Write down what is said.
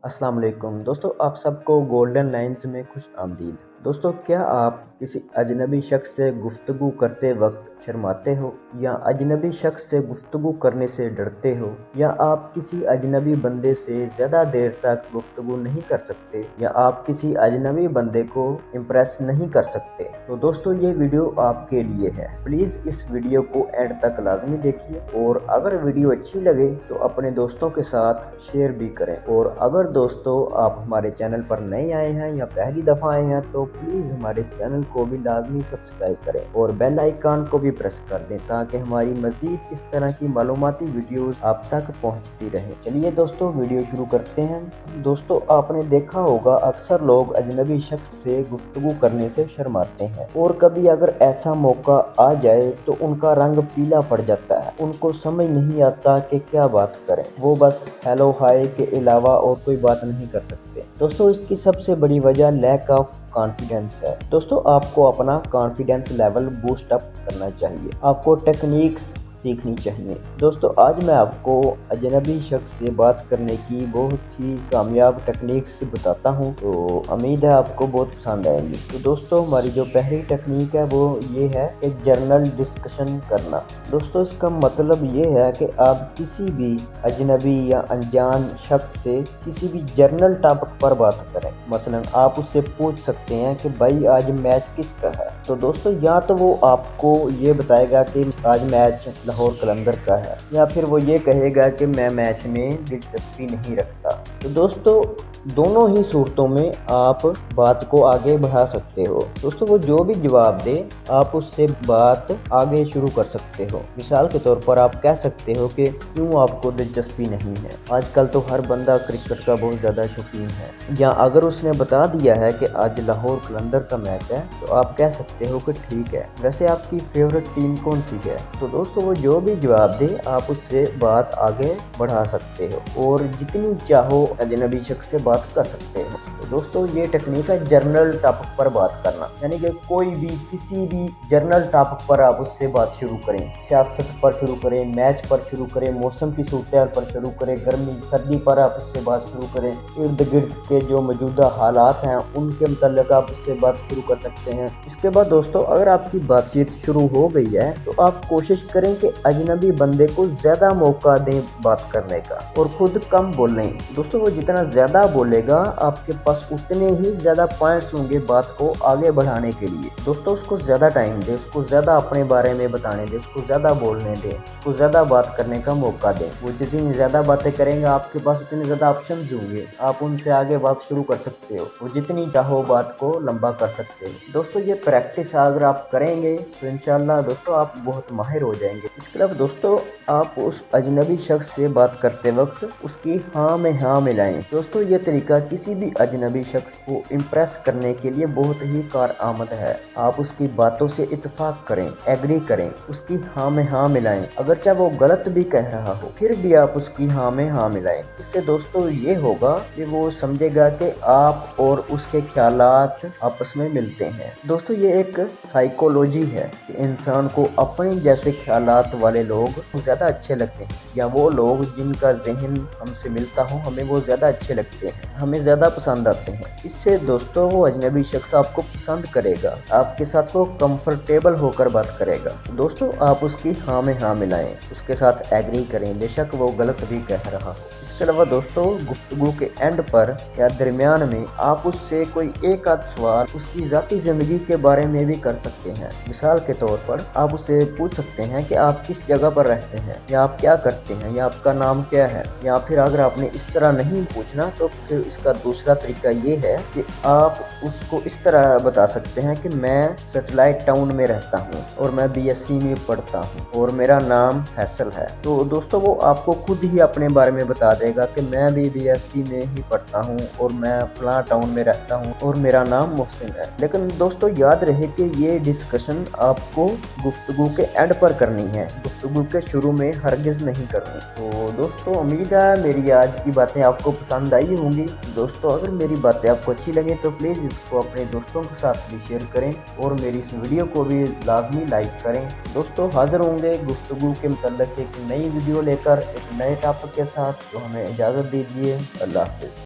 अस्सलाम वालेकुम दोस्तों, आप सबको गोल्डन लाइंस में खुश आमदीद। दोस्तों, क्या आप किसी अजनबी शख्स से गुफ्तगू करते वक्त शर्माते हो, या अजनबी शख्स से गुफ्तगू करने से डरते हो, या आप किसी अजनबी बंदे से ज़्यादा देर तक गुफ्तगू नहीं कर सकते, या आप किसी अजनबी बंदे को इम्प्रेस नहीं कर सकते? तो दोस्तों, ये वीडियो आपके लिए है। प्लीज़ इस वीडियो को एंड तक लाजमी देखिए, और अगर वीडियो अच्छी लगे तो अपने दोस्तों के साथ शेयर भी करें। और अगर दोस्तों आप हमारे चैनल पर नए आए हैं या पहली दफ़ा आए हैं तो प्लीज़ हमारे इस चैनल को भी लाजमी सब्सक्राइब करें और बेल आइकन को भी प्रेस कर दें, ताकि हमारी मज़ीद इस तरह की मालूमाती वीडियोस आप तक पहुंचती रहे। चलिए दोस्तों, वीडियो शुरू करते हैं। दोस्तों, आपने देखा होगा अक्सर लोग अजनबी शख्स से गुफ्तगू करने से शर्माते हैं, और कभी अगर ऐसा मौका आ जाए तो उनका रंग पीला पड़ जाता है। उनको समझ नहीं आता कि क्या बात करें, वो बस हेलो हाय के अलावा और कोई बात नहीं कर सकते। दोस्तों, इसकी सबसे बड़ी वजह लैक ऑफ कॉन्फिडेंस है। दोस्तों, आपको अपना कॉन्फिडेंस लेवल बूस्ट अप करना चाहिए, आपको टेक्निक्स सीखनी चाहिए। दोस्तों, आज मैं आपको अजनबी शख्स से बात करने की बहुत ही कामयाब टेक्निक्स बताता हूं, तो उम्मीद है आपको बहुत पसंद आएंगी। तो दोस्तों, हमारी जो पहली टेक्निक है वो ये है कि जर्नल डिस्कशन करना। दोस्तों, इसका मतलब ये है कि आप किसी भी अजनबी या अनजान शख्स से किसी भी जर्नल टॉपिक पर बात करें। मसलन आप उससे पूछ सकते हैं कि भाई आज मैच किसका है। तो दोस्तों, या तो वो आपको ये बताएगा कि आज मैच लाहौर कलंदर का है, या फिर वो ये कहेगा कि मैं मैच में दिलचस्पी नहीं रखता। तो दोस्तों, दोनों ही सूरतों में आप बात को आगे बढ़ा सकते हो। दोस्तों, वो जो भी जवाब दे आप उससे बात आगे शुरू कर सकते हो। मिसाल के तौर पर आप कह सकते हो कि क्यों आपको दिलचस्पी नहीं है, आजकल तो हर बंदा क्रिकेट का बहुत ज़्यादा शौकीन है। या अगर उसने बता दिया है कि आज लाहौर कलंदर का मैच है, तो आप कह सकते हो कि ठीक है, वैसे आपकी फेवरेट टीम कौन सी है। तो दोस्तों, वो जो भी जवाब दे आप उससे बात आगे बढ़ा सकते हो, और जितनी चाहो अजनबी शख्स से बात कर सकते हो। तो दोस्तों, ये टेक्निक है जर्नल टॉपिक पर बात करना, यानी कि कोई भी किसी भी जर्नल टॉपिक पर आप उससे बात शुरू करें। सियासत पर शुरू करें, मैच पर शुरू करें, मौसम की सूरत पर शुरू करें, गर्मी सर्दी पर आप उससे बात शुरू करें, इर्द गिर्द के जो मौजूदा हालात हैं उनके मुताल्लिक आप उससे बात शुरू कर सकते हैं। इसके बाद दोस्तों, अगर आपकी बातचीत शुरू हो गई है तो आप कोशिश करें कि अजनबी बंदे को ज़्यादा मौका दें बात करने का, और खुद कम बोलें। दोस्तों, वो जितना ज़्यादा बोलेगा आपके पास उतने ही ज़्यादा पॉइंट्स होंगे बात को आगे बढ़ाने के लिए। दोस्तों, उसको ज़्यादा टाइम दे, उसको ज़्यादा अपने बारे में बताने दे, उसको ज़्यादा बोलने दे, उसको ज़्यादा बात करने का मौका दे। वो जितनी ज़्यादा बातें करेंगे आपके पास उतने ज़्यादा ऑप्शंस होंगे, आप उनसे आगे बात शुरू कर सकते हो। वो जितनी चाहो बात को लंबा कर सकते हो। दोस्तों, ये प्रैक्टिस अगर आप करेंगे तो इंशाल्लाह दोस्तों आप बहुत माहिर हो जाएंगे। इसके अलावा दोस्तों, आप उस अजनबी शख्स से बात करते वक्त उसकी हाँ में हाँ मिलाएं। दोस्तों, ये तरीका किसी भी अजनबी शख्स को इम्प्रेस करने के लिए बहुत ही कारआमद है। आप उसकी बातों से इत्तेफाक करें, एग्री करें, उसकी हाँ में हाँ मिलाएं। अगर चाहे वो गलत भी कह रहा हो फिर भी आप उसकी हाँ में हाँ मिलाएं। इससे दोस्तों ये होगा कि वो समझेगा कि आप और उसके ख्यालात आपस में मिलते हैं। दोस्तों, ये एक साइकोलॉजी है कि इंसान को अपने जैसे ख्यालात वाले लोग ज़्यादा अच्छे लगते हैं, या वो लोग जिनका जहन हमसे मिलता हो हमें वो ज़्यादा अच्छे लगते हैं, हमें ज़्यादा पसंद आते हैं। इससे दोस्तों वो अजनबी शख्स आपको पसंद करेगा, आपके साथ वो कंफर्टेबल होकर बात करेगा। दोस्तों, आप उसकी हाँ में हाँ मिलाएं, उसके साथ एग्री करें, बेशक वो गलत भी कह रहा हो। इसके अलावा दोस्तों, गुफ्तगू के एंड पर या दरमियान में आप उससे कोई एक आध सवाल उसकी ज़ाती ज़िंदगी के बारे में भी कर सकते हैं। मिसाल के तौर पर आप उससे पूछ सकते हैं कि आप किस जगह पर रहते हैं, या आप क्या करते हैं, या आपका नाम क्या है। या फिर अगर आपने इस तरह नहीं पूछना तो फिर इसका दूसरा तरीका ये है कि आप उसको इस तरह बता सकते हैं कि मैं सैटेलाइट टाउन में रहता हूँ, और मैं BSc में पढ़ता हूँ, और मेरा नाम फैसल है। तो दोस्तों, वो आपको खुद ही अपने बारे में बता देगा कि मैं भी BSc में ही पढ़ता हूँ, और मैं फलां टाउन में रहता हूँ, और मेरा नाम मोहसिन है। लेकिन दोस्तों, याद रहे कि ये डिस्कशन आपको गुफ्तगू के एंड पर करनी है, गुफ्तगू के शुरू में हरगिज़ नहीं करनी। तो दोस्तों, उम्मीद है मेरी आज की बातें आपको पसंद आई होंगी। दोस्तों, अगर मेरी बातें आपको अच्छी लगे तो प्लीज़ इसको अपने दोस्तों के साथ भी शेयर करें, और मेरी इस वीडियो को भी लाजमी लाइक करें। दोस्तों, हाजिर होंगे गुफ्तगू के मुताल्लिक एक नई वीडियो लेकर, एक नए टॉपिक के साथ। तो हमें इजाज़त दीजिए। अल्लाह हाफ़िज़।